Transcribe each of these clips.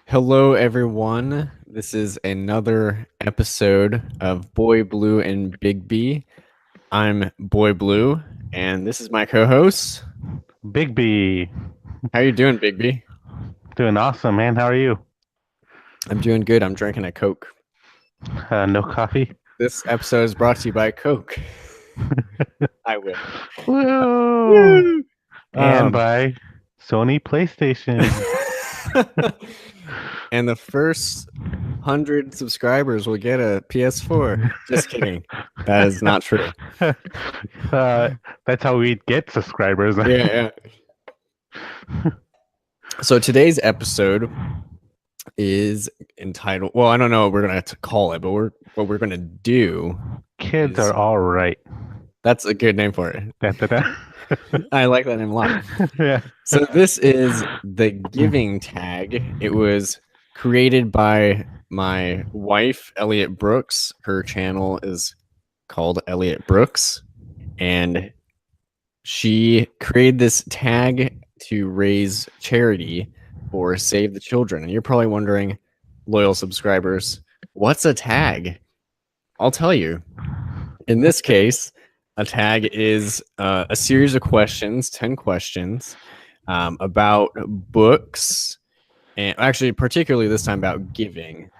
Hello, everyone. This is another episode of Boy Blue and Bigby. I'm Boy Blue, and this is my co-host. Bigby, How you doing, Bigby? doing awesome, man. How are you? I'm doing good. I'm drinking a Coke. No coffee? This episode is brought to you by Coke. I wish. Woo! Woo! And Um, by Sony PlayStation. and the first 100 subscribers will get a PS4. Just kidding. That is not true. uh, that's how we get subscribers. Yeah, yeah. So today's episode is entitled. Well, I don't know what we're gonna call it, but what we're gonna do Kids is are all right. that's a good name for it. Da, da, da. I like that name a lot. Yeah. So this is the giving tag. It was created by my wife, Elliot Brooks. Her channel is called Elliot Brooks, and she created this tag to raise charity for Save the Children. And you're probably wondering, loyal subscribers, what's a tag? I'll tell you. In this case, a tag is a series of questions, 10 questions about books, and actually, particularly this time about giving.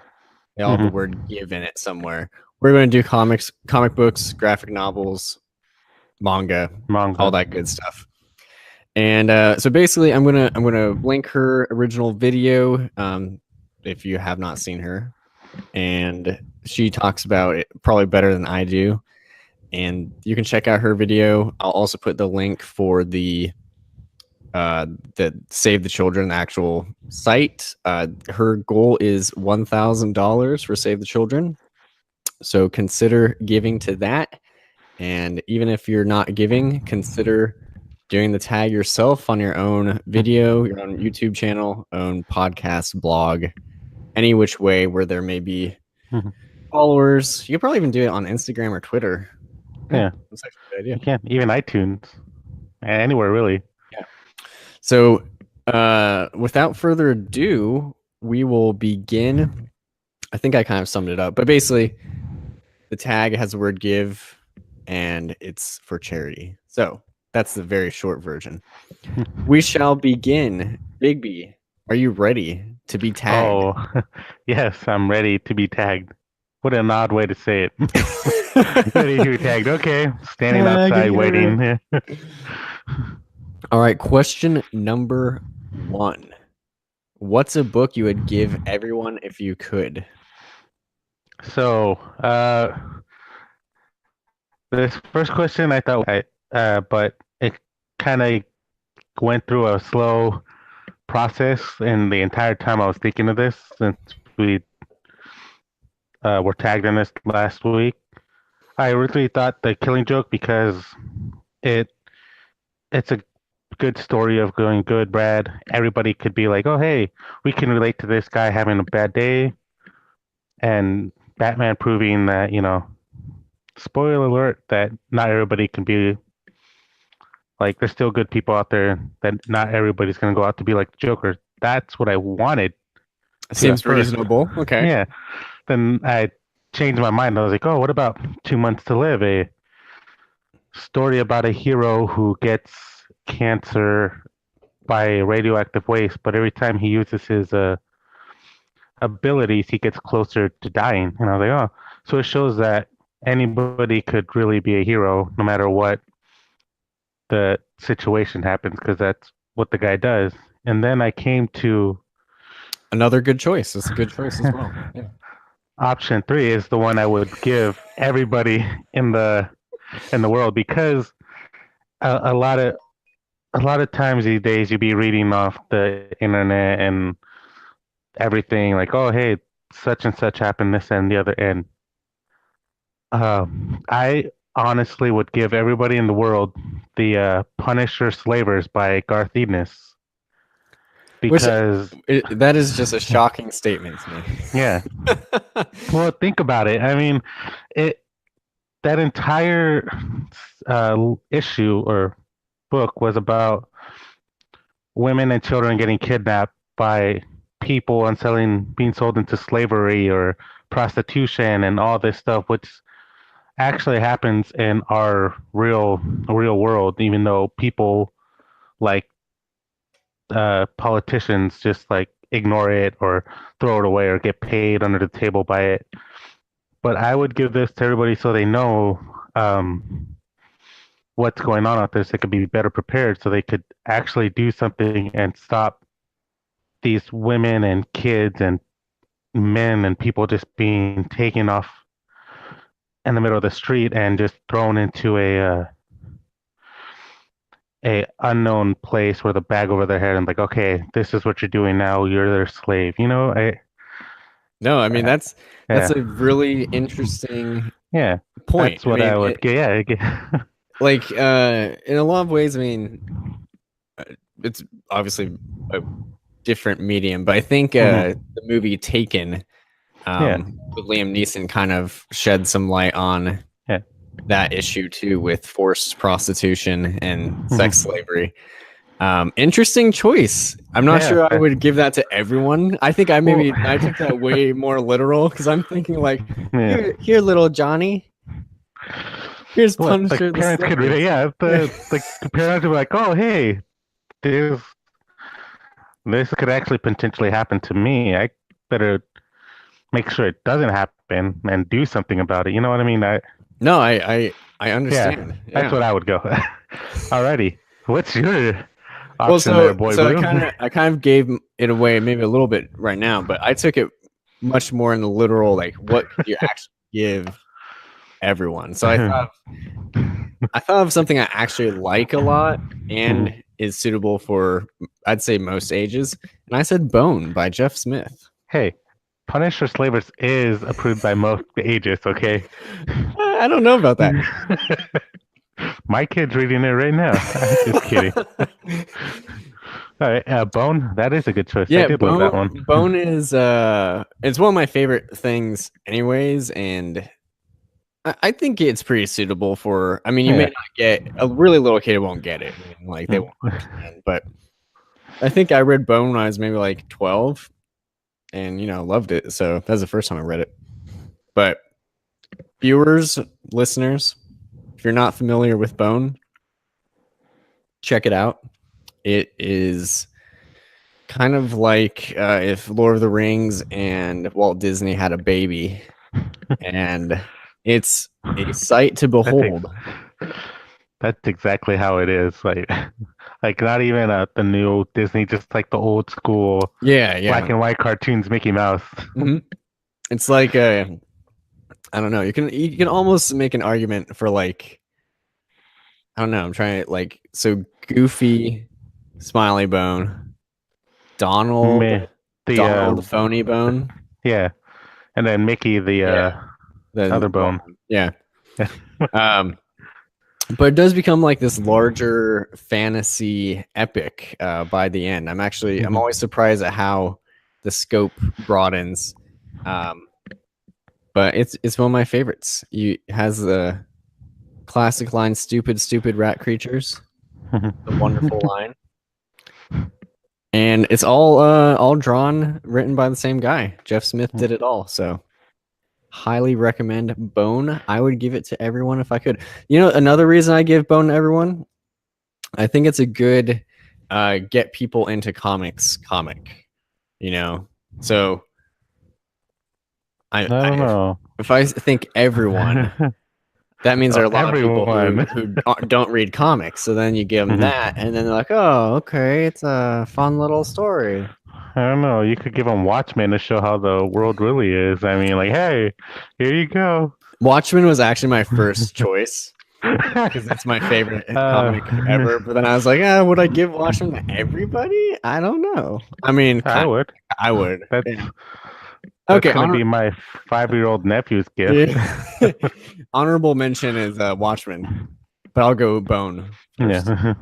They all have the word give in it somewhere. We're going to do comic books, graphic novels, manga, all that good stuff. And so basically, I'm gonna link her original video if you have not seen her, and she talks about it probably better than I do. And you can check out her video. I'll also put the link for the Save the Children actual site. Her goal is $1,000 for Save the Children, so consider giving to that. And even if you're not giving, consider doing the tag yourself on your own video, your own YouTube channel, own podcast, blog, any which way where there may be followers. You could probably even do it on Instagram or Twitter. Yeah. That's actually a good idea. You can, even iTunes. Anywhere, really. Yeah. So without further ado, we will begin. I think I kind of summed it up, but basically the tag has the word give and it's for charity. So that's the very short version. We shall begin. Bigby, are you ready to be tagged? Oh, yes, I'm ready to be tagged. What an odd way to say it. Ready to be tagged. Okay, standing outside waiting. All right, question number 1. What's a book you would give everyone if you could? So, this first question I thought, but it kind of went through a slow process, and the entire time I was thinking of this since we were tagged in this last week. I originally thought The Killing Joke because it's a good story of going good, bad. Everybody could be like, oh, hey, we can relate to this guy having a bad day. And Batman proving that, spoiler alert, that not everybody can be like, there's still good people out there, that not everybody's going to go out to be like the Joker. That's what I wanted. Seems reasonable. Okay. Yeah. Then I changed my mind. I was like, oh, what about 2 Months to Live? A story about a hero who gets cancer by radioactive waste, but every time he uses his abilities, he gets closer to dying. And I was like, oh, so it shows that anybody could really be a hero no matter what the situation happens, because that's what the guy does. And then I came to another good choice. It's a good choice as well. Yeah. Option 3 is the one I would give everybody in the world, because a lot of times these days you be reading off the internet and everything like, oh, hey, such and such happened, this and the other. And I honestly would give everybody in the world the Punisher Slavers by Garth Ennis, because that is just a shocking statement to me. Yeah. Well, think about it. I mean, that entire issue or book was about women and children getting kidnapped by people and being sold into slavery or prostitution and all this stuff, which actually happens in our real world, even though people like politicians just like ignore it or throw it away or get paid under the table by it. But I would give this to everybody so they know what's going on out there, so they could be better prepared, so they could actually do something and stop these women and kids and men and people just being taken off in the middle of the street and just thrown into a unknown place with a bag over their head and like, okay, this is what you're doing now. You're their slave. You know, No, I mean that's yeah, a really interesting yeah. point. That's I what I mean, would get. Yeah, like in a lot of ways, I mean, it's obviously a different medium, but I think the movie Taken, yeah, with Liam Neeson, kind of shed some light on yeah. that issue too, with forced prostitution and sex slavery. Interesting choice. I'm not Yeah, sure I would give that to everyone. I think I took that way more literal because I'm thinking like, yeah. here, little Johnny, here's What like Punisher the parents could read it? Slave. Yeah, the parents would be like, oh, hey, this this could actually potentially happen to me. I better make sure it doesn't happen and do something about it. You know what I mean? No, I Yeah, understand. that's Yeah. what I would go. Alrighty, what's your Well, option there, boy so blue? I kind of gave it away maybe a little bit right now, but I took it much more in the literal, like what could you actually give everyone? So I thought of something I actually like a lot and is suitable for, I'd say, most ages, and I said Bone by Jeff Smith. Hey, Punisher Slavers is approved by most ages, okay? I don't know about that. My kid's reading it right now. Just kidding. All right, Bone, that is a good choice. I Yeah, did love that one. Bone is it's one of my favorite things anyways, and I think it's pretty suitable for, I mean, you may Yeah. not get, a really little kid won't get it. I mean, like they won't understand, but I think I read Bone when I was maybe like 12 and loved it. So that's the first time I read it. But viewers, listeners, if you're not familiar with Bone, check it out. It is kind of like if Lord of the Rings and Walt Disney had a baby, and it's a sight to behold. That's exactly how it is. Like not even the new Disney, just like the old school Yeah, black and white cartoons, Mickey Mouse. Mm-hmm. It's like I don't know. You can almost make an argument for like, I don't know. I'm trying to like, so Goofy, Smiley Bone, Donald, Me, the Donald Phony Bone, yeah, and then Mickey the other bone. Yeah. But it does become like this larger fantasy epic by the end. I'm always surprised at how the scope broadens. But it's one of my favorites. It has the classic line, "Stupid, stupid rat creatures." The wonderful line. And it's all drawn, written by the same guy. Jeff Smith did it all. So highly recommend Bone. I would give it to everyone if I could. Another reason I give Bone to everyone, I think it's a good get people into comics comic. So I don't know. if I think everyone, that means there are a lot of people who don't read comics. So then you give them that, and then they're like, "Oh, okay, it's a fun little story." I don't know. You could give them Watchmen to show how the world really is. I mean, like, hey, here you go. Watchmen was actually my first choice because that's my favorite comic ever. But then I was like, would I give Watchmen to everybody? I don't know. I mean, I would. I would. That's okay. Gonna be my 5-year-old nephew's gift. Yeah. Honorable mention is Watchmen, but I'll go Bone first. Yeah.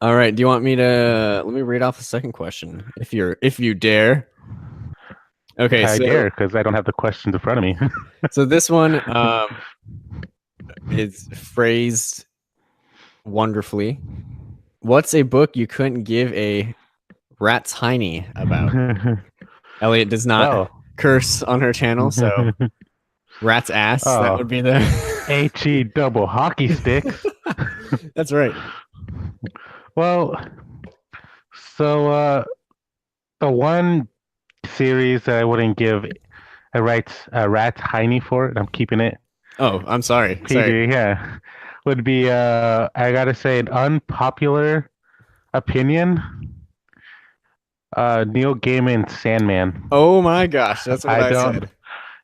All right. Do you want me to let me read off the second question, if you dare? Okay, I dare because I don't have the questions in front of me. So this one is phrased wonderfully. What's a book you couldn't give a Rat Tiny about. Elliot does not Oh. curse on her channel, so Rat's ass. That Oh. would be the. HE double hockey sticks. That's right. Well, so the one series that I wouldn't give a rat tiny for it, I'm keeping it Oh, I'm sorry. Sorry. PG, yeah. Would be I gotta say an unpopular opinion. Neil Gaiman's Sandman. Oh my gosh, that's what I I don't. said.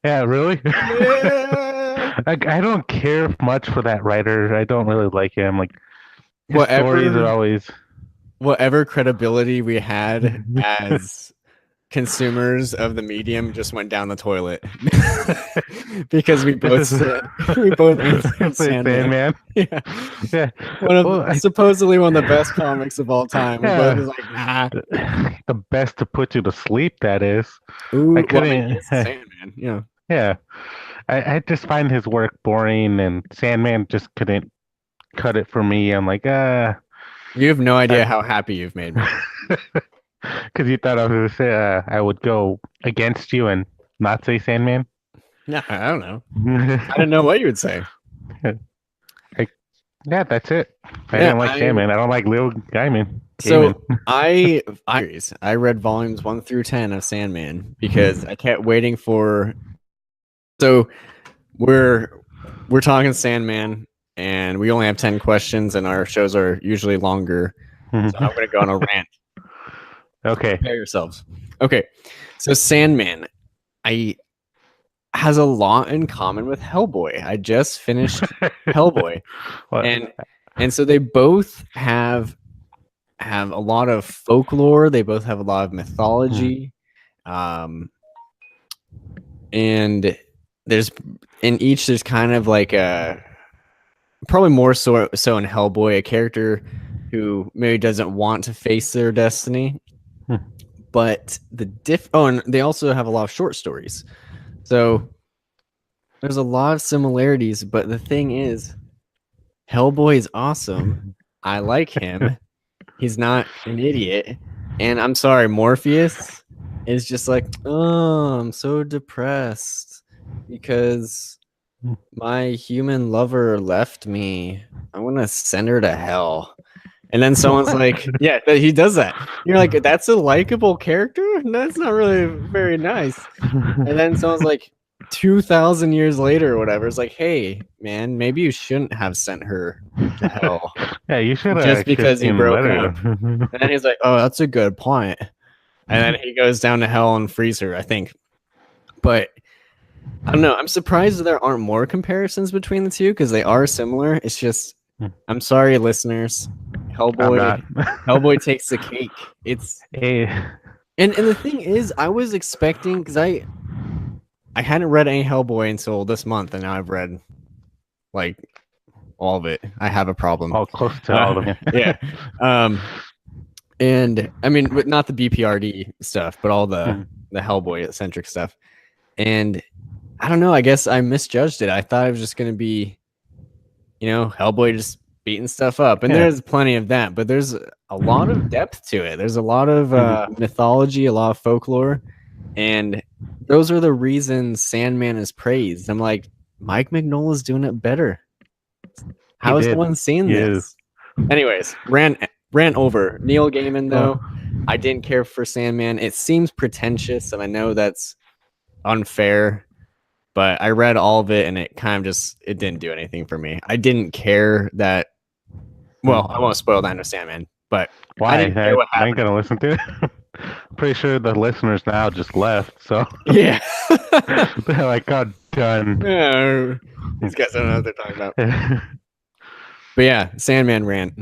Yeah, really. Yeah. I don't care much for that writer. I don't really like him. Like his stories are Whatever always. whatever credibility we had as consumers of the medium just went down the toilet because we This both is said we both answered say Sandman. Sandman. Yeah, Yeah. one of Well, supposedly one of the best comics of all time. We both yeah. was like, nah. The best to put you to sleep. That is. I Ooh, well, I mean, he couldn't. is the Sandman. Yeah, Yeah. I just find his work boring, and Sandman just couldn't cut it for me. I'm like, you have no idea because how happy you've made me. you thought I was gonna say I would go against you and not say Sandman. Yeah, I don't know. I didn't know what you would say. I, yeah, that's it. I Yeah, didn't like Sandman. I don't like Lil Gaiman. so Gaiman. I read volumes 1 through 10 of Sandman because I kept waiting for. So we're talking Sandman, and we only have 10 questions, and our shows are usually longer. So I'm gonna go on a rant. Okay. Prepare yourselves. Okay, so Sandman, I has a lot in common with Hellboy. I just finished Hellboy, What? and so they both have a lot of folklore. They both have a lot of mythology, and there's in each there's kind of like a probably more so in Hellboy, a character who maybe doesn't want to face their destiny, but and they also have a lot of short stories. So there's a lot of similarities, but the thing is, Hellboy is awesome. I like him. He's not an idiot. And I'm sorry, Morpheus is just like, oh, I'm so depressed because my human lover left me. I want to send her to hell. And then someone's like, yeah, he does that. You're like, that's a likable character? That's not really very nice. And then someone's like, 2,000 years later or whatever, it's like, hey, man, maybe you shouldn't have sent her to hell Yeah, you should just have because you broke up. her. And then he's like, oh, that's a good point. And then he goes down to hell and frees her, I think. But I don't know. I'm surprised that there aren't more comparisons between the two because they are similar. It's just, I'm sorry, listeners. Hellboy takes the cake. It's and the thing is, I was expecting because I hadn't read any Hellboy until this month, and now I've read like all of it. I have a problem. Oh, close to all of them. Yeah. And I mean, not the BPRD stuff, but all the Hellboy centric stuff. And I don't know. I guess I misjudged it. I thought it was just going to be, Hellboy just beating stuff up, and there's plenty of that. But there's a lot of depth to it. There's a lot of mythology, a lot of folklore, and those are the reasons Sandman is praised. I'm like, Mike Mignola's doing it better. How is no one seeing this? Anyways, rant over. Neil Gaiman, though, I didn't care for Sandman. It seems pretentious, and I know that's unfair, but I read all of it, and it kind of just, it didn't do anything for me. I didn't care that, well, I won't spoil the end of Sandman, but why? I didn't care what happened. I ain't gonna listen to it. Pretty sure the listeners now just left, so yeah. they're like, "God, done." Yeah, these guys don't know what they're talking about. But yeah, Sandman rant.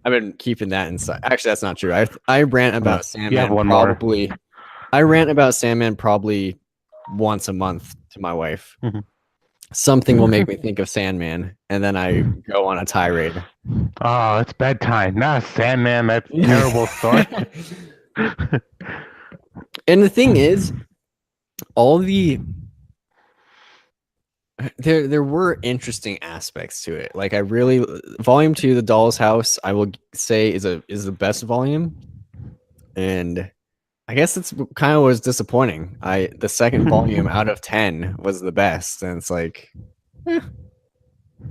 I've been keeping that inside. Actually, that's not true. I rant about Sandman probably. I rant about Sandman probably once a month to my wife. Something will make me think of Sandman, and then I go on a tirade. Oh, it's bedtime. Not Sandman. That's a terrible story. And the thing is, all the there were interesting aspects to it. Like I really, volume 2, The Doll's House, I will say is the best volume. and I guess it's kind of was disappointing. The second volume out of 10 was the best, and it's like, eh.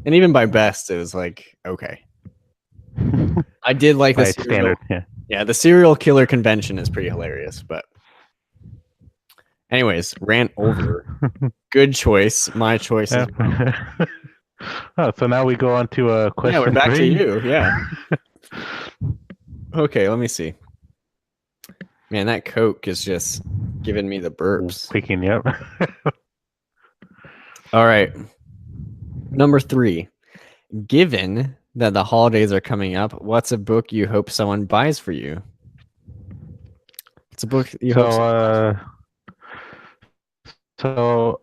And even by best, it was like okay. I did like the By its serial. standard, yeah. Yeah, the serial killer convention is pretty hilarious. But anyways, rant over. Good choice. My choice Yeah. as well. Oh, so now we go on to Yeah, question we're back to 3. you. Yeah. Okay, let me see. Man, that Coke is just giving me the burps. Waking you up. All right. Number 3. Given that the holidays are coming up, what's a book you hope someone buys for you? It's a book you hope someone buys for you. So,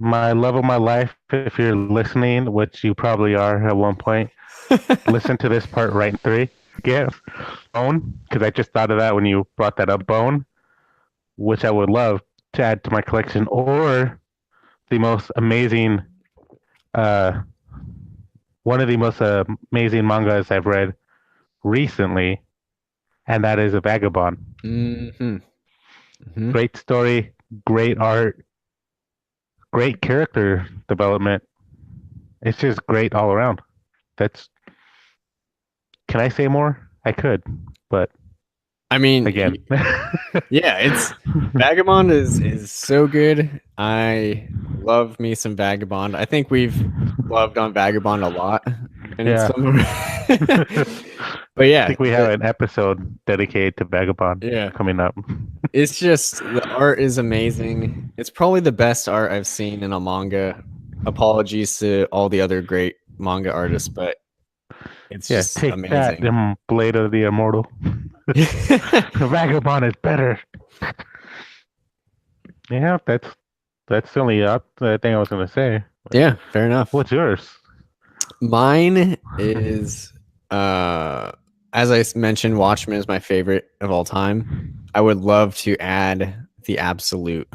my love of my life, if you're listening, which you probably are at one point, listen to this part right in 3. Yeah, Bone, because I just thought of that when you brought that up. Bone, which I would love to add to my collection, or the most amazing, uh, one of the most amazing mangas I've read recently, and that is A Vagabond. Mm-hmm. Mm-hmm. Great story, great art, great character development. It's just great all around. That's. Can I say more? I could, but I mean, again, yeah, it's Vagabond is so good. I love me some Vagabond. I think we've loved on Vagabond a lot, and yeah. some. But I yeah, think we have an episode dedicated to Vagabond yeah, coming up. it's just the art is amazing. It's probably the best art I've seen in a manga. Apologies to all the other great manga artists, but it's Yeah, just take that, amazing. Blade of the Immortal. Vagabond is better. Yeah, that's the only thing I was gonna say. Yeah, fair enough. What's yours? Mine is as I mentioned, Watchmen is my favorite of all time. I would love to add the absolute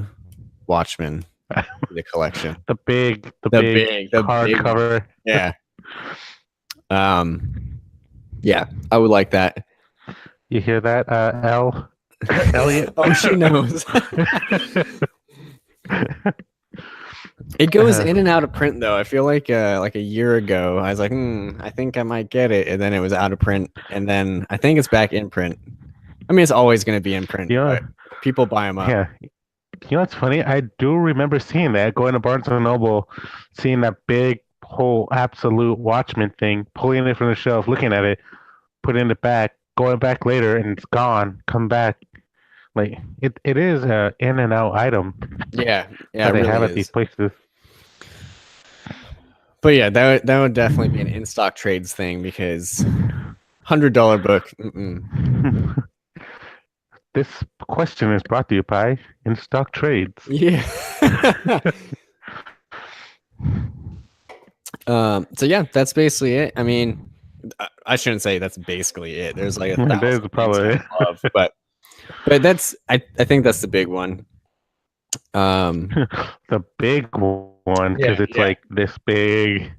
Watchmen to the collection. The big The big one. hardcover. Yeah. Um yeah, I would like that. You hear that, Elliot? Oh, she knows. It goes in and out of print though. I feel like a year ago, I was like, I think I might get it, and then it was out of print, and then I think it's back in print. I mean, it's always going to be in print, Yeah. but people buy them up. Yeah. You know what's funny? I do remember seeing that, going to Barnes and Noble, seeing that big whole absolute Watchmen thing, pulling it from the shelf, looking at it, putting it back, going back later, and it's gone. Come back. Like it is a in and out item Yeah, that they really have at is. these places. But yeah, that would definitely be an in stock trades thing because $100 book. This question is brought to you by In Stock Trades. Yeah. So yeah, that's basically it. I mean, I shouldn't say that's basically it. There's like 1,000 probably things I love, but that's I think that's the big one. The big one because it's like this big.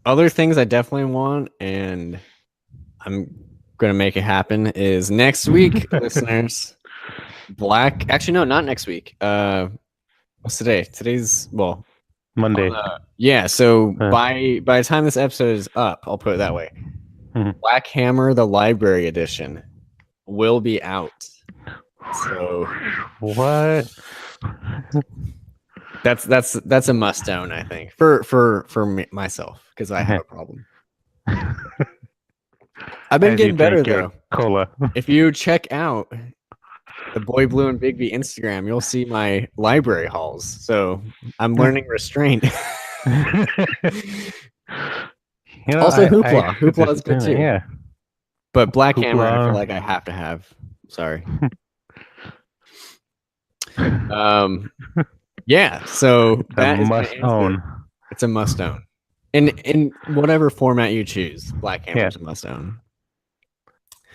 Other things I definitely want, and I'm gonna make it happen, is next week, listeners. Actually, no, not next week. What's today? Today's Monday. Yeah, so by the time this episode is up, I'll put it that way. Black Hammer, the Library Edition, will be out. So what? That's a must own, I think, for myself, because I have a problem. I've been getting better though. Cola. If you check out the Boyblue&Bigby Instagram, you'll see my library hauls. So I'm learning restraint. Also, Hoopla. Hoopla is good too. Yeah. But Black Hammer, I feel like I have to have. Sorry. Yeah. So that is must own. It's a must own. In whatever format you choose, Black Hammer is a must own.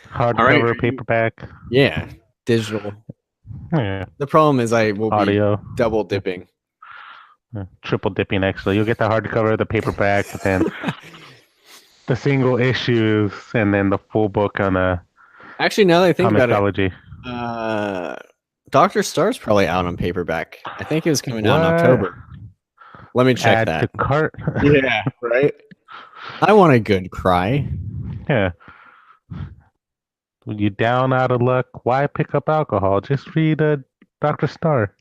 Hardcover, paperback. Yeah. Digital. Yeah. The problem is I will be double dipping. Triple dipping, actually. You'll get the hardcover, the paperback, but then the single issues and then the full book on a Actually, now that I think about it, comiXology. uh, Doctor Star's probably out on paperback. I think it was coming out in What? October. Let me check Add to that. cart? Yeah, right. I want a good cry. Yeah. When you down out of luck, why pick up alcohol? Just read Dr. Star.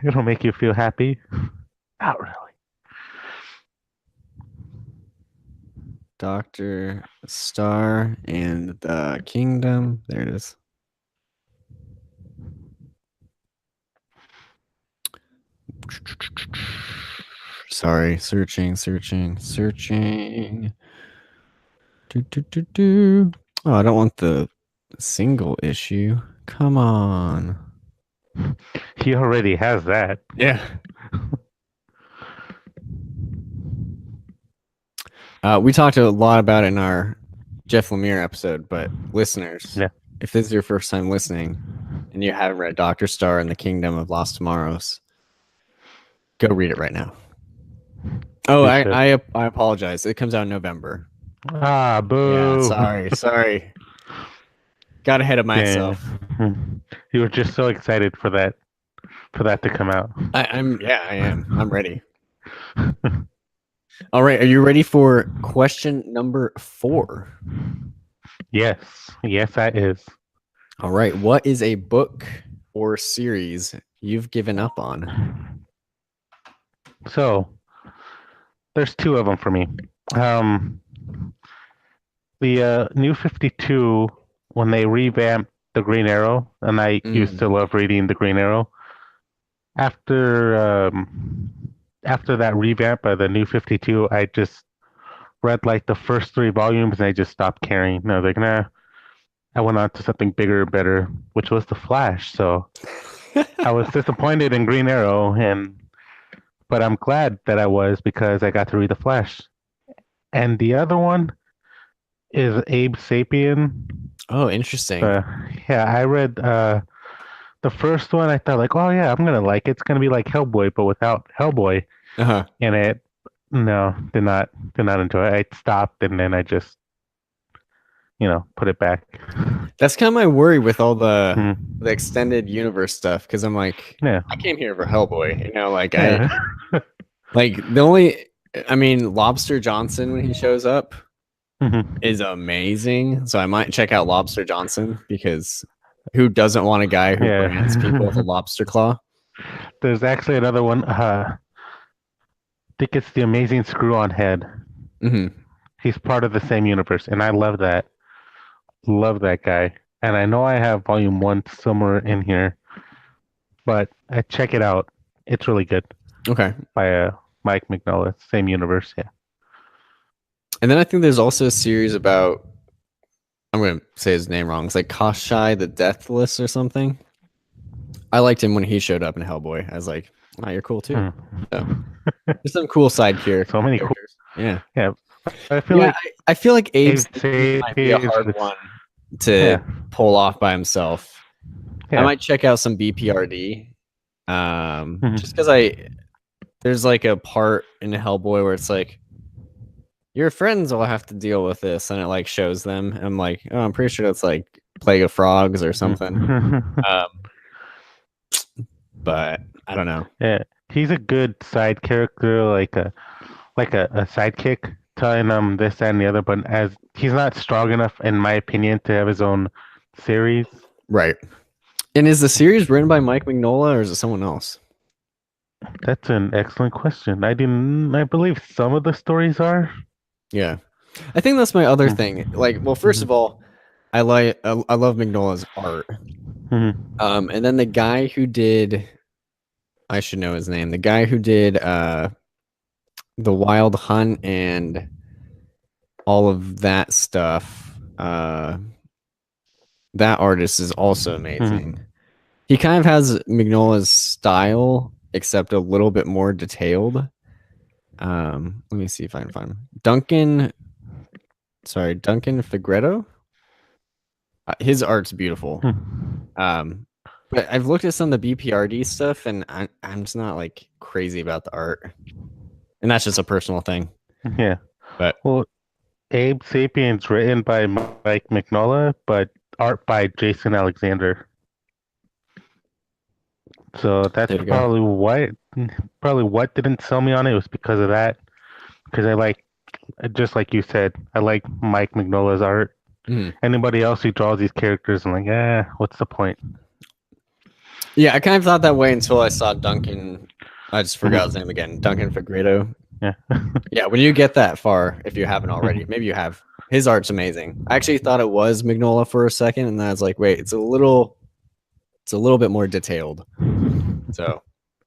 It'll make you feel happy. Not really. Doctor Star and the Kingdom. There it is. Sorry, searching. Do. Oh, I don't want the single issue. Come on. He already has that. Yeah. We talked a lot about it in our Jeff Lemire episode, but listeners, Yeah. if this is your first time listening and you haven't read Doctor Star and the Kingdom of Lost Tomorrows, go read it right now. Oh, I apologize. It comes out in November. Ah, Yeah, boo. sorry. Got ahead of Yeah. myself. You were just so excited for that to come out. I am. I'm ready. All right, are you ready for question number 4? Yes. Yes, that is. All right, what is a book or series you've given up on? So, there's two of them for me. The New 52, when they revamped the Green Arrow, and I used to love reading the Green Arrow. After that revamp of the New 52, I just read like the first 3 volumes and I just stopped caring. And I was like, nah. I went on to something bigger, better, which was the Flash. So I was disappointed in Green Arrow, but I'm glad that I was because I got to read the Flash. And the other one is Abe Sapien. Oh, interesting. Yeah, I read the first one. I thought like, oh yeah, I'm gonna like it. It's gonna be like Hellboy, but without Hellboy in it. No, did not enjoy it. I stopped and then I just put it back. That's kind of my worry with all the extended universe stuff because I'm like, Yeah, I came here for Hellboy, like yeah. I mean, Lobster Johnson when he shows up is amazing. So I might check out Lobster Johnson because who doesn't want a guy who brands people with a lobster claw? There's actually another one. I think it's the Amazing Screw-On Head. He's part of the same universe, and I love that. Love that guy. And I know I have volume 1 somewhere in here, but check it out. It's really good. Okay. By Mike Mignola, same universe, yeah. And then I think there's also a series about, I'm going to say his name wrong. It's like Koshai the Deathless or something. I liked him when he showed up in Hellboy. I was like, oh, you're cool too. So, there's some cool side characters. So many cool. Yeah. Yeah. I feel like Abe's might be a hard one to pull off by himself. Yeah. I might check out some BPRD. Just because there's like a part in Hellboy where it's like, your friends will have to deal with this, and it like shows them. And I'm like, oh, I'm pretty sure that's like Plague of Frogs or something. But I don't know. Yeah, he's a good side character, like a sidekick, telling them this and the other. But as he's not strong enough, in my opinion, to have his own series. Right. And is the series written by Mike Mignola or is it someone else? That's an excellent question. I believe some of the stories are. Yeah, I think that's my other thing. Like, well, first of all, I love Mignola's art. And then the guy who did, I should know his name. The guy who did The Wild Hunt and all of that stuff. That artist is also amazing. He kind of has Mignola's style, except a little bit more detailed. Let me see if I can find him. Duncan Fegredo. His art's beautiful. But I've looked at some of the BPRD stuff, and I'm just not like crazy about the art, and that's just a personal thing. Yeah. But well, Abe Sapiens written by Mike Mignola, but art by Jason Alexander. So that's There you go. probably what didn't sell me on it was because of that. Because I like, just like you said, I like Mike Mignola's art. Mhm. Anybody else who draws these characters, I'm like, what's the point? Yeah, I kind of thought that way until I saw Duncan. I just forgot his Mhm. name again. Duncan Fegredo. Yeah. Yeah, when you get that far, if you haven't already, maybe you have. His art's amazing. I actually thought it was Mignola for a second, and then I was like, wait, it's a little bit more detailed. So,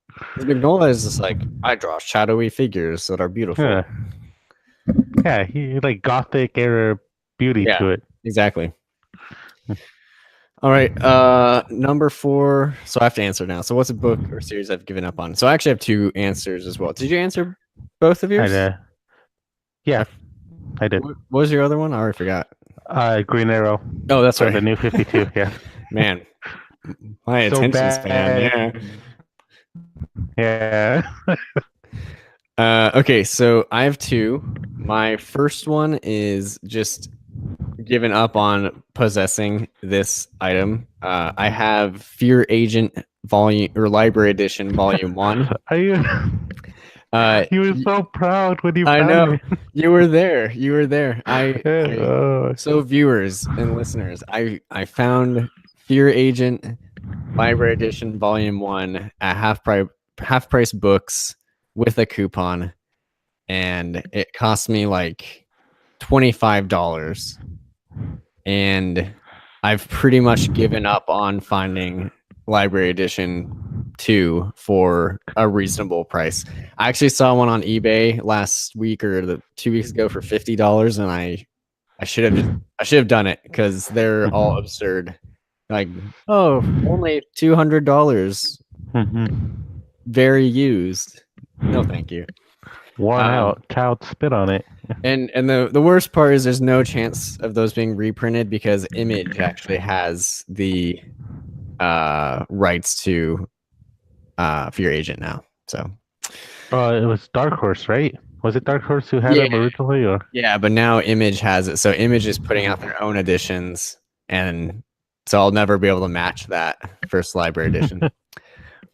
because Mignola is just like I draw shadowy figures that are beautiful. Yeah. Yeah, he like gothic era beauty Yeah, to it. exactly. All right, number 4. So I have to answer now. So what's a book or series I've given up on? So I actually have 2 answers as well. Did you answer both of I yours? Yeah, I did. What was your other one? I already forgot. Green Arrow Oh, that's from the right. New 52. Yeah. Man, my So attention span. bad. Yeah. Yeah. Okay, so I have 2. My first one is just given up on possessing this item. I have Fear Agent Volume or Library Edition Volume 1. Are you? Uh, You were so proud when you I found know it. you were there. You were there. Oh, So viewers and listeners, I found Fear Agent Library Edition Volume 1 at half price books with a coupon, and it cost me like $25. And I've pretty much given up on finding Library Edition 2 for a reasonable price. I actually saw one on eBay last week or 2 weeks ago for $50, and I should have done it because they're all absurd. Like, oh, only $200, Mhm. very used. No, thank you. Worn out. Child spit on it. And the worst part is there's no chance of those being reprinted because Image actually has the rights to Fear Agent now. So It was Dark Horse, right? Was it Dark Horse who had yeah, them originally, or? yeah, but now Image has it. So Image is putting out their own editions, and so I'll never be able to match that first library edition.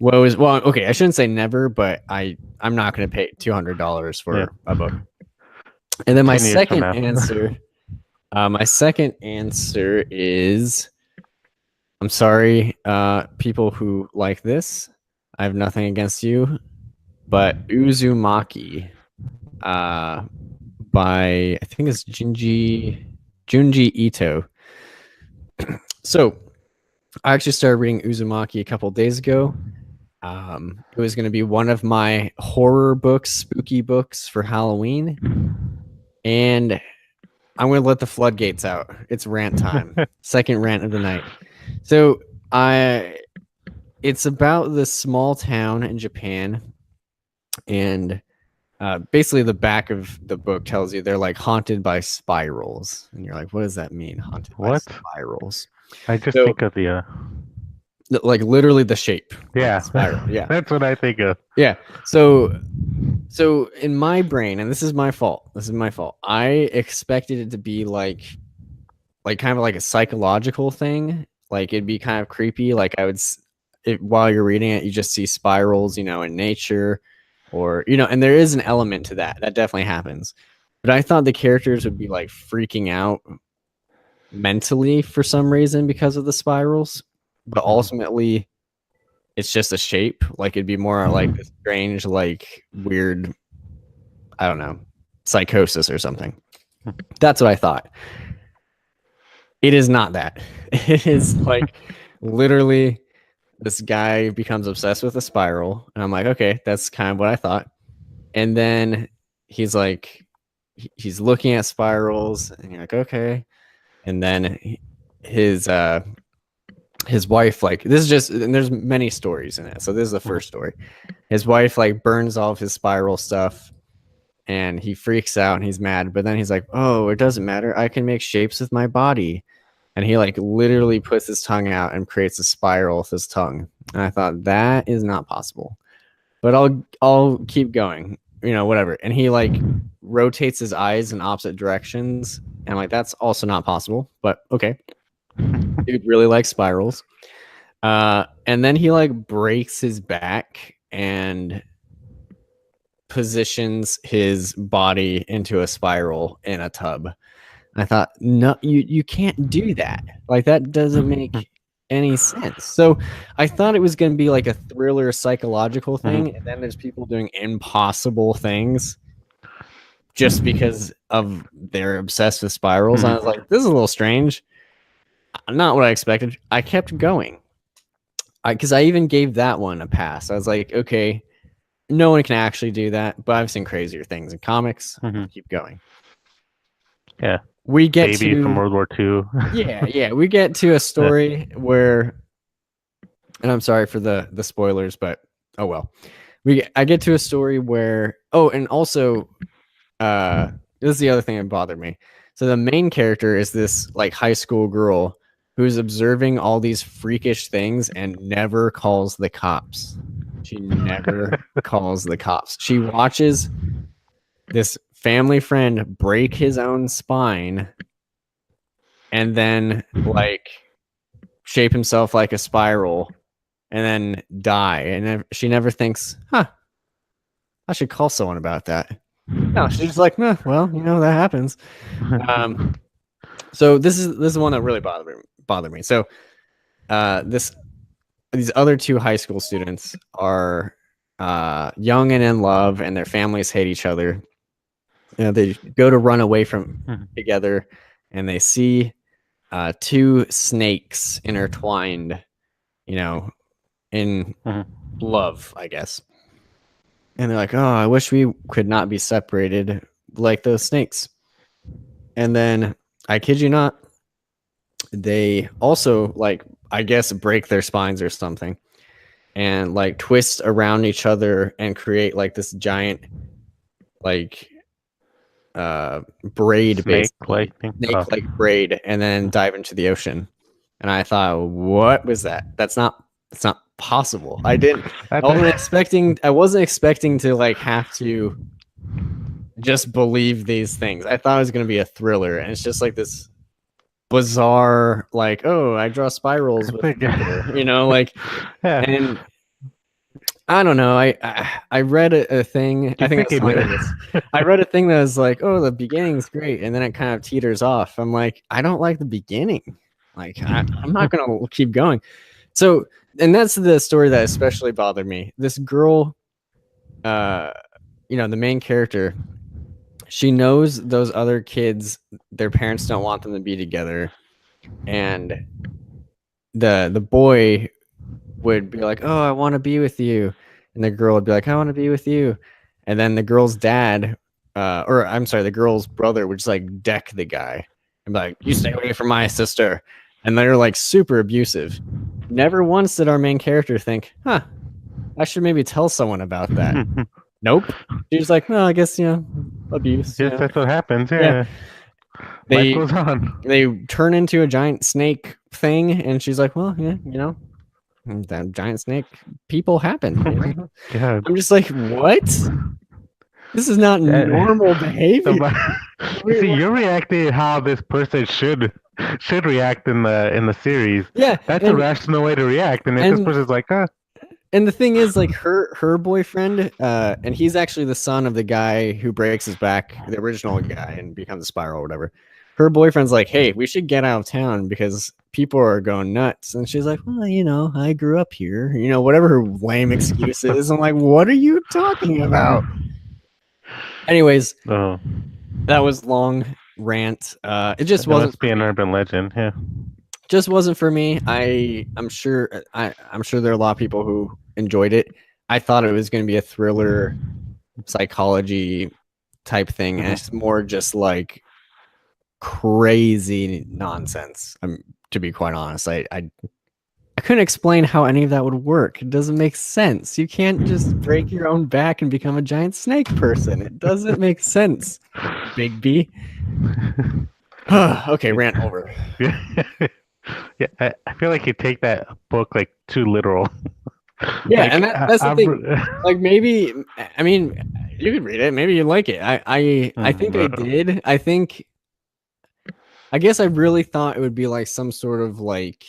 Well, okay, I shouldn't say never, but I'm not going to pay $200 for a book. And then 10 years from now. my second answer is I'm sorry, people who like this. I have nothing against you, but Uzumaki, by I think it's Junji Ito. So I actually started reading Uzumaki a couple days ago. It was going to be one of my horror books, spooky books for Halloween, and I'm going to let the floodgates out. It's rant time. Second rant of the night. So it's about this small town in Japan, and basically the back of the book tells you they're like haunted by spirals, and you're like, what does that mean? Haunted by What? spirals? I just So think of the. like literally the shape, like Yeah, the spiral. Yeah, that's what I think of. yeah. So in my brain, and this is my fault. This is my fault. I expected it to be like kind of like a psychological thing. Like it'd be kind of creepy. Like while you're reading it, you just see spirals, in nature, or and there is an element to that. That definitely happens. But I thought the characters would be like freaking out mentally for some reason because of the spirals. But ultimately, it's just a shape. Like it'd be more like this strange, like weird, I don't know, psychosis or something. That's what I thought. It is not that. It is like literally this guy becomes obsessed with a spiral, and I'm like, okay, that's kind of what I thought. And then he's like, he's looking at spirals, and you're like, okay. And then his wife, like, this is just, and there's many stories in it. So this is the first story. His wife like burns all of his spiral stuff, and he freaks out and he's mad. But then he's like, oh, it doesn't matter. I can make shapes with my body. And he like literally puts his tongue out and creates a spiral with his tongue. And I thought that is not possible. But I'll keep going. whatever. And he like rotates his eyes in opposite directions. And like, that's also not possible, but okay. Dude really likes spirals. And then he like breaks his back and positions his body into a spiral in a tub. I thought, no, you can't do that. Like that doesn't make any sense. So I thought it was going to be like a thriller psychological thing, and then there's people doing impossible things just because of they're obsessed with spirals. I was like, this is a little strange. Not what I expected. I kept going. Because I even gave that one a pass. I was like, okay, no one can actually do that, but I've seen crazier things in comics. Keep going. Yeah. We get Baby to from World War II. yeah. We get to a story where, and I'm sorry for the spoilers, but oh well. I get to a story where and also this is the other thing that bothered me. So the main character is this like high school girl who's observing all these freakish things and never calls the cops. She never calls the cops. She watches this family friend break his own spine and then like shape himself like a spiral and then die. And she never thinks, I should call someone about that. No, she's just like, well, that happens. So this is one that really bothered me. So these other two high school students are young and in love, and their families hate each other. They go to run away from together, and they see two snakes intertwined, in love, I guess. And they're like, oh, I wish we could not be separated like those snakes. And then, I kid you not, they also, like, I guess, break their spines or something and, like, twist around each other and create, like, this giant, like, braid, basically. Snake-like braid, and then dive into the ocean. And I thought, what was that? That's not possible. I wasn't expecting to like have to just believe these things. I thought it was going to be a thriller, and it's just like this bizarre, like, oh, I draw spirals with people, like, and I don't know. I read a thing. I think I read a thing that was like, oh, the beginning's great, and then it kind of teeters off. I'm like, I don't like the beginning. Like, I'm not gonna keep going. So, and that's the story that especially bothered me. This girl, the main character, she knows those other kids, their parents don't want them to be together, and the boy would be like, oh, I want to be with you, and the girl would be like, I want to be with you, and then the girl's dad, the girl's brother would just like deck the guy and be like, you stay away from my sister, and they're like super abusive. Never once did our main character think, I should maybe tell someone about that. Nope. She's like, no, I guess, abuse. Yes, that's what happens. Yeah. Life goes on. They turn into a giant snake thing, and she's like, well, yeah, that giant snake people happen. I'm just like, what? This is not normal behavior. See, you're reacting how this person should react in the series. Yeah, that's a rational way to react, and if this person's like, And the thing is, like, her boyfriend, and he's actually the son of the guy who breaks his back, the original guy, and becomes a spiral or whatever. Her boyfriend's like, hey, we should get out of town because people are going nuts. And she's like, well, I grew up here. Whatever her lame excuse is. I'm like, what are you talking about? Anyways, that was long rant. It just wasn't. Must be an urban legend. Yeah. Just wasn't for me. I'm sure there are a lot of people who enjoyed it. I thought it was going to be a thriller, psychology type thing, and it's more just like crazy nonsense. To be quite honest, I couldn't explain how any of that would work. It doesn't make sense. You can't just break your own back and become a giant snake person. It doesn't make sense. Bigby. Okay, rant over. Yeah, I feel like you take that book too literal. Yeah, like, and that's the thing. Like, maybe, I mean, You could read it. Maybe you like it. I think I did. I guess I really thought it would be like some sort of like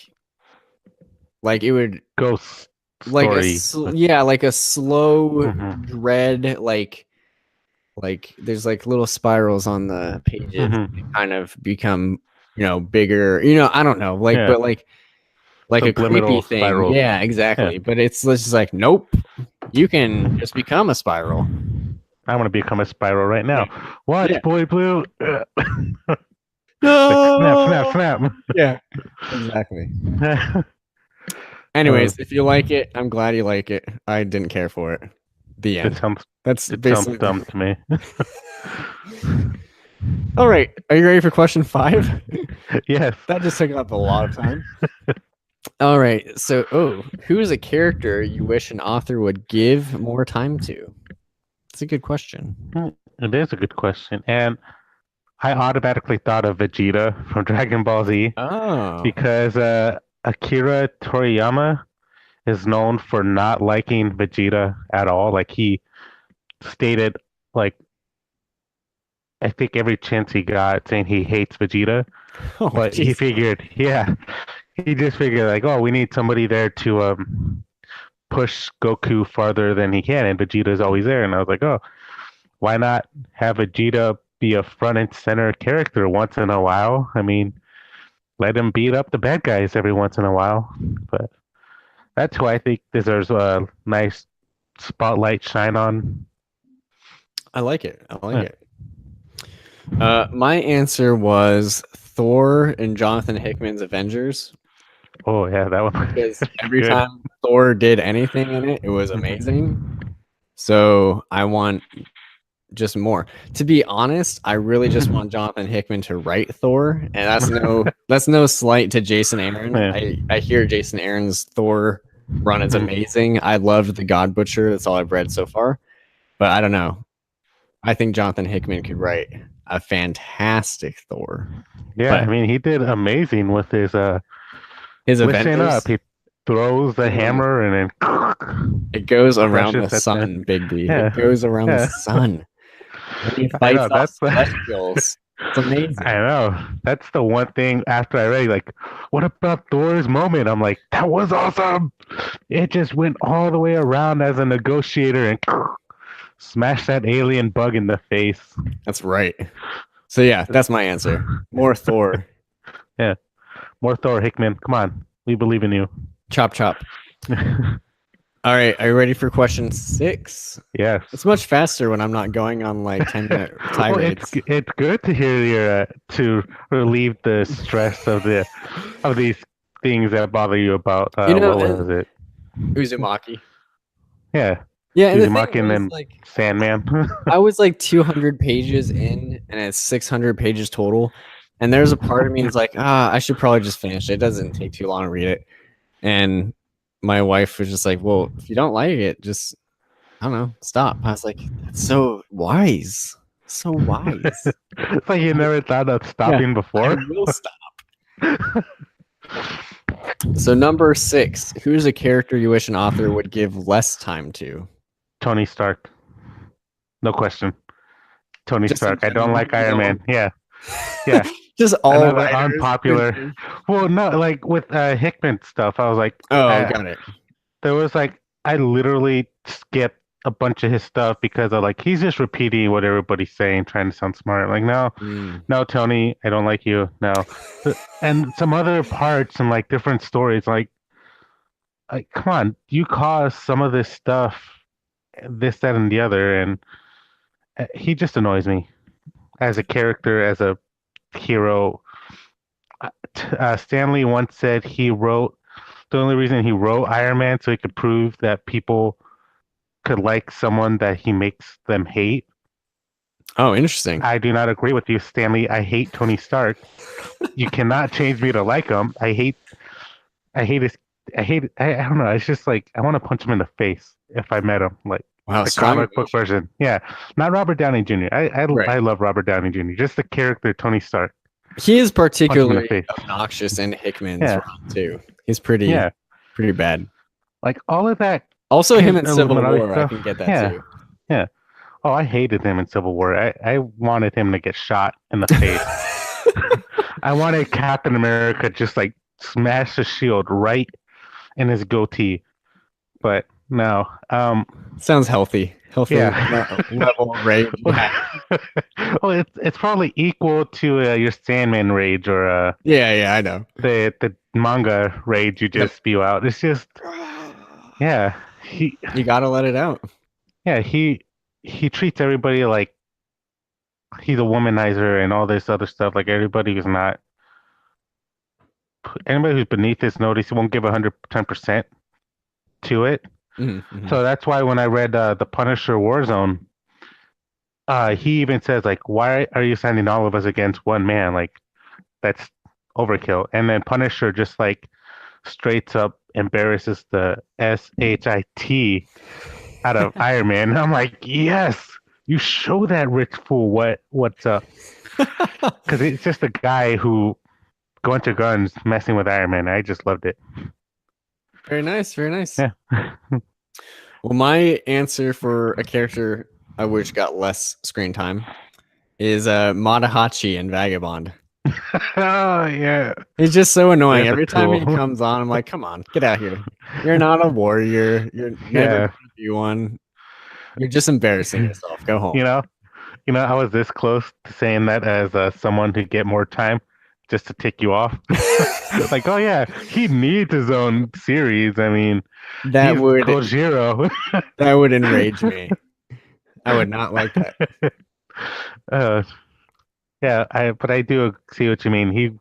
it would Ghost like story. yeah, like a slow Mhm. dread like there's like little spirals on the pages that Mhm. kind of become, bigger. I don't know. Like Yeah, but like a creepy subliminal thing. spirals. Yeah, Yeah, exactly. But it's just like nope. You can just become a spiral. I want to become a spiral right Yeah. now. Watch, Yeah. Boy Blue. Like snap, snap, No. snap. Yeah. Exactly. uh, Anyways, if you like it, I'm glad you like it. I didn't care for it. The it end. sounds That's it sounds basically dumb to me. All right. Are you ready for question 5? Yes. That just took up a lot of time. All right. So, who is a character you wish an author would give more time to? It's a good question. It is a good question, and I automatically thought of Vegeta from Dragon Ball Z Oh. because Akira Toriyama is known for not liking Vegeta at all. Like he stated, like I think every chance he got, saying he hates Vegeta. Oh, But he jeez. figured, yeah, he just figured like, oh, we need somebody there to push Goku farther than he can, and Vegeta's always there. And I was like, oh, why not have Vegeta be a front and center character once in a while? I mean, let him beat up the bad guys every once in a while. But that's who I think deserves a nice spotlight shine on. I like it. I like Yeah. it. My answer was Thor and Jonathan Hickman's Avengers Oh yeah, that one because every good. time Thor did anything in it, it was amazing. So I want just more. To be honest, I really just want Jonathan Hickman to write Thor, and that's no slight to Jason Aaron. Yeah. I hear Jason Aaron's Thor run is amazing. I loved the God Butcher. That's all I've read so far. But I don't know. I think Jonathan Hickman could write a fantastic Thor. Yeah, I But mean he did amazing with his his listen up. Avengers, He throws the mm, hammer and then it goes around the crushes at the sun, Bigby. It yeah. goes around the Yeah. sun. And he I fights know off that's celestials. It's I amazing. know. That's the one thing after I read, like, what about Thor's moment? I'm like, that was awesome. It just went all the way around as a negotiator and smashed that alien bug in the face. That's right. So yeah, that's my answer. More Thor. Yeah. More Thor Hickman. Come on. We believe in you. Chop chop. All right, are you ready for question 6? Yes. It's much faster when I'm not going on like 10-minute Well, it's tirades. it's good to hear your to relieve the stress of these things that bother you about You know, what was it? Uzumaki. Yeah, Yeah, and the thing Uzumaki and was then like Sandman. I was like 200 pages in and it's 600 pages total. And there's a part of me that's like, I should probably just finish it. It doesn't take too long to read it. And my wife was just like, well, if you don't like it, just, I don't know, stop. I was like, that's so wise. So wise. It's like you never thought of Yeah, stopping I before. will stop. So number 6, who's a character you wish an author would give less time to? Tony Stark. No question. Tony Just in Stark. I don't general, like you Iron don't. Man. Yeah. Yeah. Just all Another writers. unpopular. Well, no, like with Hickman stuff, I was like, Oh, got it. there was like, I literally skipped a bunch of his stuff because of like, he's just repeating what everybody's saying, trying to sound smart. Like, no, Mm. no, Tony, I don't like you. No. And some other parts and like different stories, like, come on, you caused some of this stuff, this, that, and the other, and he just annoys me as a character, as a hero. Stanley once said he wrote the only reason he wrote Iron Man so he could prove that people could like someone that he makes them hate. Oh, interesting. I do not agree with you, Stanley. I hate Tony Stark. You cannot change me to like him. I hate his, I don't know. It's just like, I want to punch him in the face if I met him. Like, Wow, the strong comic book emotion. version. Yeah. Not Robert Downey Jr. Right. I love Robert Downey Jr. Just the character Tony Stark. He is Punch him in the particularly face. obnoxious in Hickman's Yeah. run too. He's pretty Yeah. pretty bad. Like all of that Also, him in Civil Illuminati War, I stuff. can get that Yeah. too. Yeah. Oh, I hated him in Civil War. I wanted him to get shot in the face. I wanted Captain America just like smash the shield right in his goatee. But no. Sounds healthy. Healthy Yeah. level of rage you have. Well, it's probably equal to your Sandman rage or Yeah, yeah, I know. the manga rage you Yep. just spew out. It's just yeah, You gotta let it out. yeah, he treats everybody like he's a womanizer and all this other stuff. Like everybody who's not anybody who's beneath his notice, he won't give 110% to it. Mm-hmm. So that's why when I read the Punisher Warzone, he even says like, "Why are you sending all of us against one man? Like that's overkill." And then Punisher just like straight up embarrasses the shit out of Iron Man. And I'm like, yes, you show that rich fool what's up, because it's just a guy who going to guns messing with Iron Man. I just loved it. Very nice, very nice. Yeah. Well, my answer for a character I wish got less screen time is Matahachi in Vagabond. Oh yeah, He's just so annoying. that's a Every time he tool. comes on, I'm like, come on, get out here. You're not a warrior. You're never Yeah. gonna be one. You're just embarrassing yourself. Go home. You know, I was this close to saying that as someone to get more time, just to tick you off. Like, oh yeah, he needs his own series. I mean, That he's would Kojiro. that would enrage me. I would not like that. uh, yeah, but I do see what you mean. He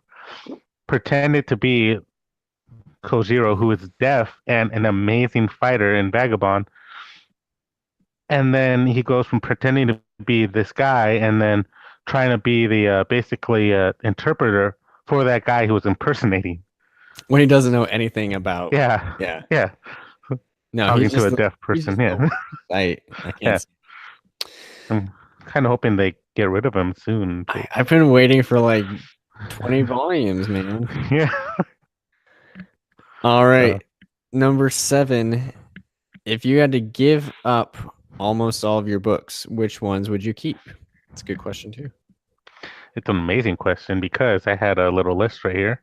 pretended to be Kojiro, who is deaf and an amazing fighter in Vagabond, and then he goes from pretending to be this guy and then trying to be the basically interpreter for that guy who was impersonating. When he doesn't know anything about, Yeah, yeah. yeah, No, talking to a deaf he's person. just the Yeah, worst. I yeah. can't. I'm kind of hoping they get rid of him soon. I've been waiting for like 20 volumes, man. Yeah. All Uh, right. Number 7. If you had to give up almost all of your books, which ones would you keep? It's a good question too. it's an amazing question because I had a little list right here.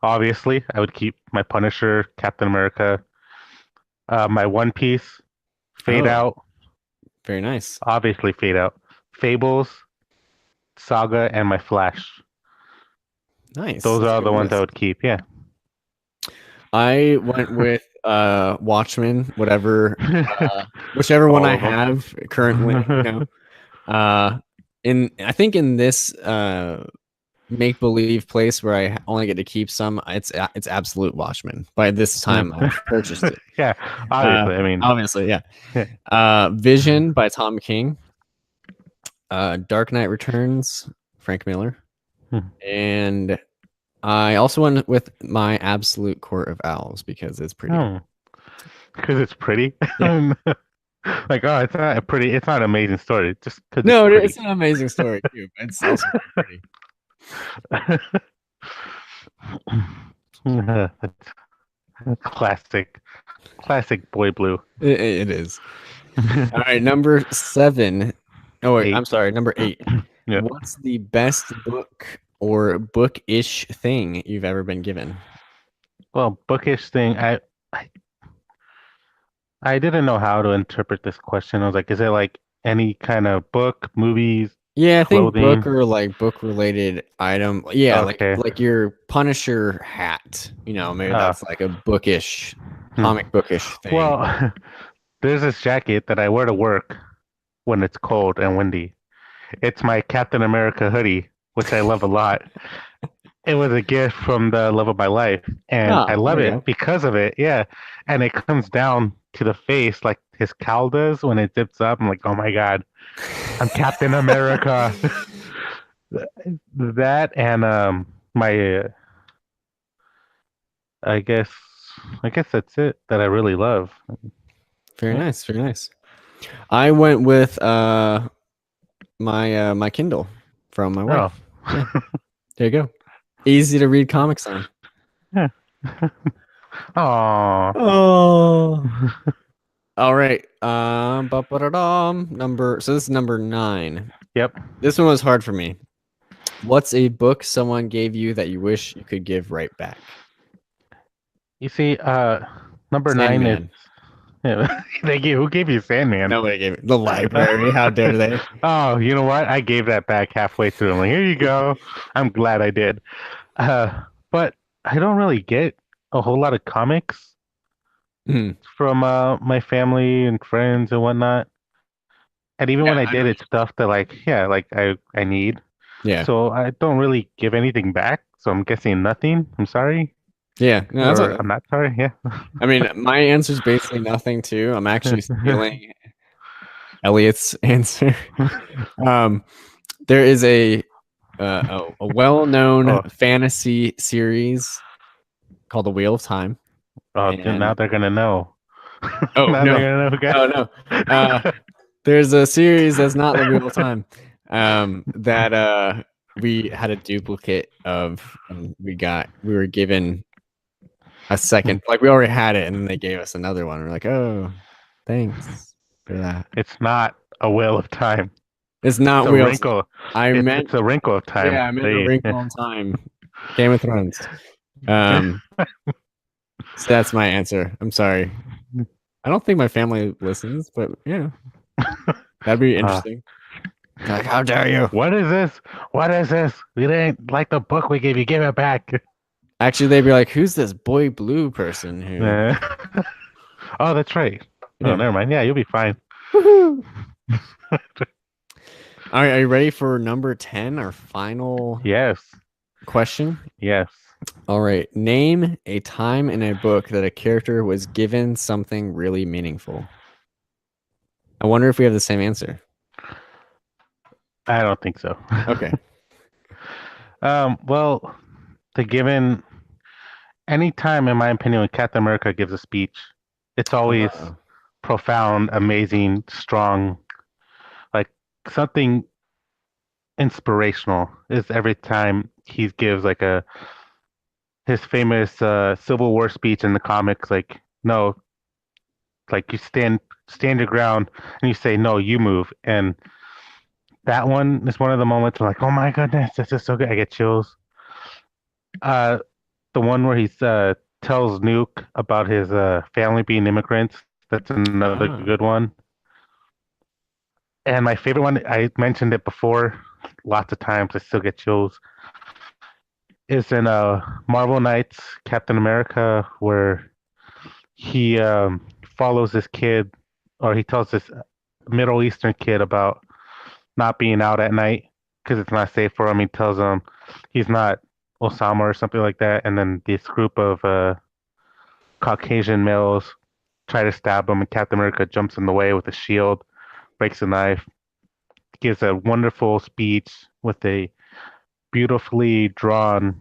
Obviously, I would keep my Punisher, Captain America, my One Piece, Fade Oh, Out, very nice. obviously Fade Out, Fables, Saga, and my Flash. Nice. Those That's a are good the ones I list. would keep. Yeah. I went with Watchmen, whatever whichever one All I of them. have currently, Uh I think in this make believe place where I only get to keep some, it's Absolute Watchmen. By this time I've purchased it. Yeah, obviously. I mean, Obviously, yeah. yeah. Vision by Tom King. Dark Knight Returns, Frank Miller. Hmm. And I also went with my Absolute Court of Owls because it's pretty. Because it's pretty. Yeah. Like, oh, it's not a pretty. It's not an amazing story. Just because it's No, pretty. it's an amazing story too. But it's also pretty. Classic, classic boy blue. It is. All right, number 7. Oh wait, I'm Eight. sorry, number 8. Yeah. What's the best book or bookish thing you've ever been given? Well, bookish thing. I didn't know how to interpret this question. I was like, is it like any kind of book, movies, Yeah, I think book clothing? or like book related item. Yeah, Okay. like your Punisher hat. Maybe Uh, that's like a bookish, hmm. comic bookish thing. Well, there's this jacket that I wear to work when it's cold and windy. It's my Captain America hoodie, which I love a lot. It was a gift from the love of my life, and I Oh, there love you it go. because of it. Yeah, and it comes down to the face like his cowl does when it zips up. I'm like, oh my god, I'm Captain America. That and my I guess that's it that I really love. Very Yeah. nice, very nice. I went with my Kindle from my Oh. wife. Yeah, there you go. Easy to read comics on. Yeah. Oh. Oh. All right. Number. So this is number 9. Yep. This one was hard for me. What's a book someone gave you that you wish you could give right back? You see, number 9 is. Sandman. Yeah, who gave you Sandman? Nobody gave it. The library. How dare they? Oh, you know what? I gave that back halfway through. I'm like, here you go. I'm glad I did. But I don't really get a whole lot of comics Hmm. from my family and friends and whatnot. And even Yeah, when I I did, don't. it's stuff that like, yeah, like I need. Yeah. So I don't really give anything back. So I'm guessing nothing. I'm sorry. Yeah. No, that's Or what. I'm not sorry. Yeah. I mean, my answer is basically nothing too. I'm actually stealing Elliot's answer. Um, there is a well-known Oh, fantasy series called The Wheel of Time, oh, now and they're gonna know. oh Now no, they're gonna oh no, there's a series that's not The Wheel of Time, that we had a duplicate of, and we were given a second, like we already had it, and then they gave us another one. We're like, oh, thanks for that. It's not a wheel of time. It's It's not a Wheels. wrinkle. I meant, It's a wrinkle of time. yeah, I meant a They, Wrinkle in Time, Game of Thrones. Um, so that's my answer. I'm sorry. I don't think my family listens, but yeah, that'd be uh, interesting. Like, how dare you? what is this? What is this? We didn't like the book we gave you. Give it back. Actually, they'd be like, "Who's this boy blue person who?" Uh, oh, that's right. Oh, Yeah. never mind. Yeah, you'll be fine. Woohoo! All right, are you ready for number 10, our final Yes. question? Yes. All right. Name a time in a book that a character was given something really meaningful. I wonder if we have the same answer. I don't think so. Okay. Well, the given any time, in my opinion, when Captain America gives a speech, it's always Uh, profound, amazing, strong, like something inspirational is every time he gives like a his famous Civil War speech in the comics, like no, like you stand your ground and you say no, you move, and that one is one of the moments where like, oh my goodness, this is so good. I get chills. Uh, the one where he tells Nuke about his family being immigrants. That's another ah. good one. And my favorite one, I mentioned it before, lots of times. I still get chills. Is in Marvel Knights Captain America, where he follows this kid, or he tells this Middle Eastern kid about not being out at night because it's not safe for him. He tells him he's not Osama or something like that, and then this group of Caucasian males try to stab him, and Captain America jumps in the way with a shield, breaks a knife, gives a wonderful speech with a beautifully drawn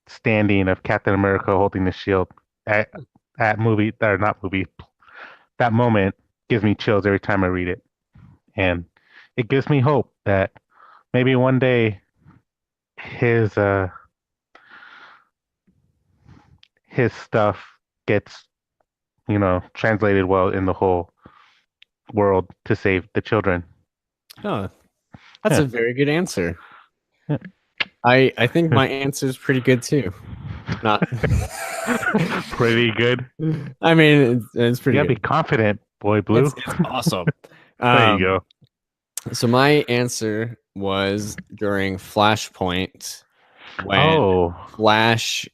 standing of Captain America holding the shield. At that movie, or not movie, that moment gives me chills every time I read it, and it gives me hope that maybe one day his his stuff gets translated well in the whole world to save the children. Oh, that's a Yeah, very good answer. yeah. I think my answer is pretty good too. Not. Pretty good. I mean, it's You pretty gotta be good. confident, boy blue. It's awesome. There you Um, go. so my answer was during Flashpoint when Oh, Flash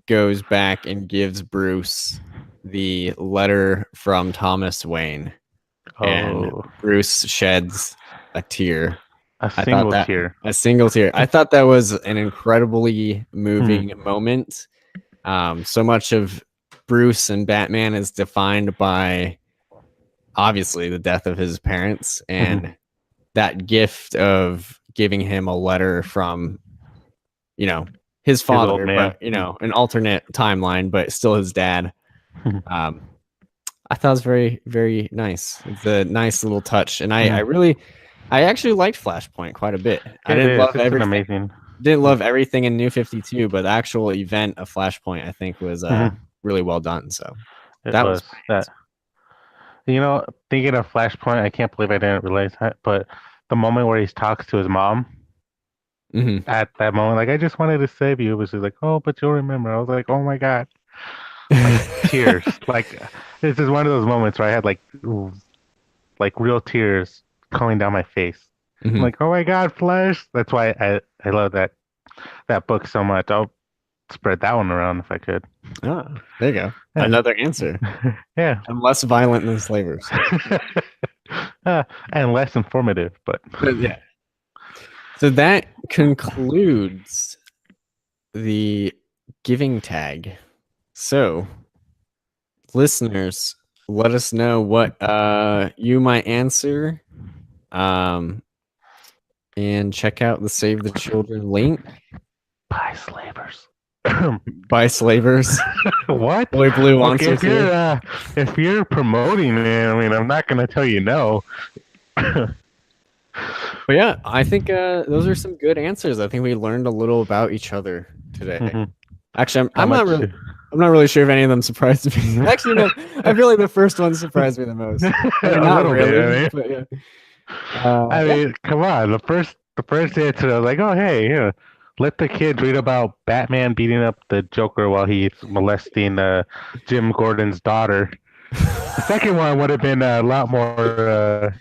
goes back and gives Bruce the letter from Thomas Wayne, and oh, Bruce sheds a tear. a I thought single that tear. a single tear. I thought that was an incredibly Hmm. moving moment. So much of Bruce and Batman is defined by obviously the death of his parents, Hmm. and that gift of giving him a letter from, you know, his His old father, man. but an alternate timeline, but still his dad. Um, I thought it was very, very nice. It's a nice little touch, and I actually liked Flashpoint quite a bit. I It didn't is. love It's an everything. amazing. Didn't love everything in New 52, but the actual event of Flashpoint, I think, was Mhm. really well done. So It That was was my that. answer. Thinking of Flashpoint, I can't believe I didn't realize that. But the moment where he talks to his mom, Mhm. at that moment, like I just wanted to save you, it was just like, oh, but you'll remember. I was like, oh my god, like tears. Like this is one of those moments where I had like real tears coming down my face. I'm Mhm. like, oh my god, Flash. That's why I love that book so much. I'll spread that one around if I could. Ah, there you go. Yeah, Another answer. yeah. And less violent than Slavers. And less informative, but But yeah. So that concludes the giving tag. So, listeners, let us know what you might answer. Um, and check out the Save the Children link by slavers. by Slavers. What? Boy Blue wants Okay, her to. if you're promoting it, I mean, I'm not gonna tell you no. But yeah, I think those are some good answers. I think we learned a little about each other today. Mhm. Actually, I'm, How I'm not much? really. I'm not really sure if any of them surprised me. Actually, no. I feel like the first one surprised me the most. I mean, A not little bit. I really, mean, but yeah. Yeah. come on. The first answer, I was like, oh hey, let the kids read about Batman beating up the Joker while he's molesting Jim Gordon's daughter. The second one would have been a lot more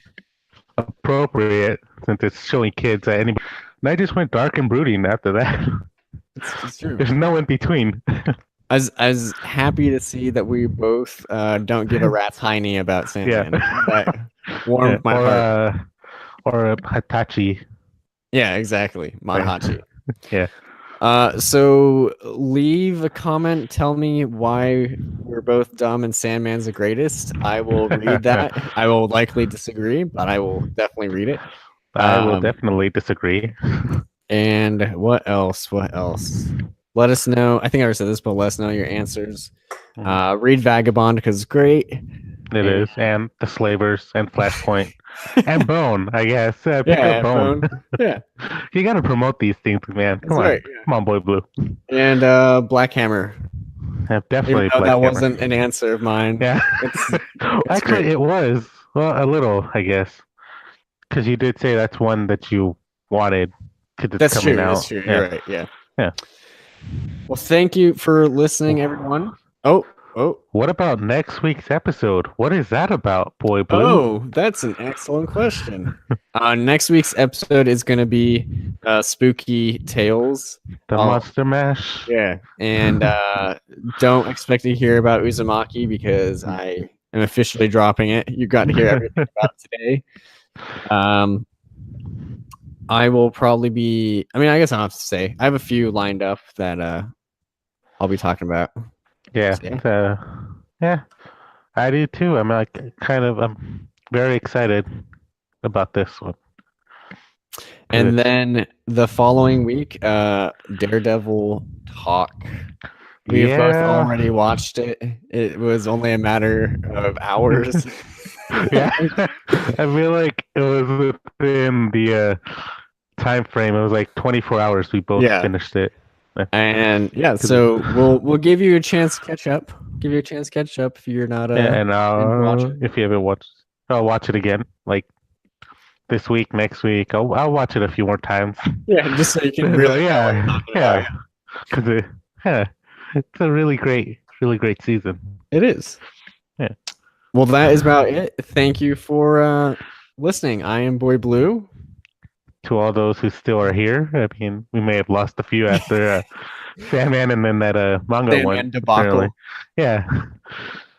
appropriate since it's showing kids that anybody. And I just went dark and brooding after that. It's true. There's no in between. As happy to see that we both don't give a rat's hiney about Yeah. Sandman. That Yeah. warmed my heart. Or Hitachi. Yeah, exactly. Manahachi. Yeah. So leave a comment. Tell me why we're both dumb and Sandman's the greatest. I will read that. I will likely disagree, but I will definitely read it. I will definitely disagree. And what else? What else? Let us know. I think I already said this, but let us know your answers. Read Vagabond because it's great. It is, and the Slavers, and Flashpoint, and Bone. I guess pick up Yeah, Bone. phone. Yeah, You got to promote these things, man. that's Come on, right. Yeah. come on, Boy Blue. And Black Hammer. Even Definitely though Black that Hammer. wasn't an answer of mine. Yeah, It's actually, great. it was. Well, a little, I guess, because you did say that's one that you wanted because it's That's coming true. That's out. true. Yeah, You're right. Yeah. yeah. Well, thank you for listening, everyone. Oh, What about next week's episode? What is that about, Boy Blue? oh, that's an excellent question. Next week's episode is going to be spooky tales. The Oh, Monster Mash. yeah, and don't expect to hear about Uzumaki because I am officially dropping it. You got to hear everything about it today. I will probably be. I mean, I guess I don't have to say. I have a few lined up that I'll be talking about. Yeah, So, yeah. yeah, I do too. I'm like I'm very excited about this one. And then the following week, Daredevil Talk. We have both Yeah, already watched it. It was only a matter of hours. yeah. I feel like it was within the time frame. It was like 24 hours. We both Yeah. finished it. And yeah, so we'll give you a chance to catch up. Give you a chance to catch up if you're not Yeah, and into watch it. if you haven't watched, I'll watch it again. Like this week, next week. I'll watch it a few more times. Yeah, just so you can really know what you're Yeah, talking about. yeah. Because yeah, it's a really great season. It is. Yeah. Well, that is about it. Thank you for listening. I am Boy Blue. To all those who still are here, I mean, we may have lost a few after Sandman and then that manga Sandman one. debacle. Apparently. Yeah.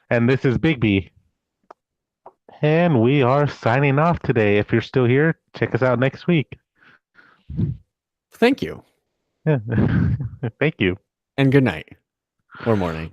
And this is Bigby. And we are signing off today. If you're still here, check us out next week. Thank you. Yeah. Thank you. And good night or morning.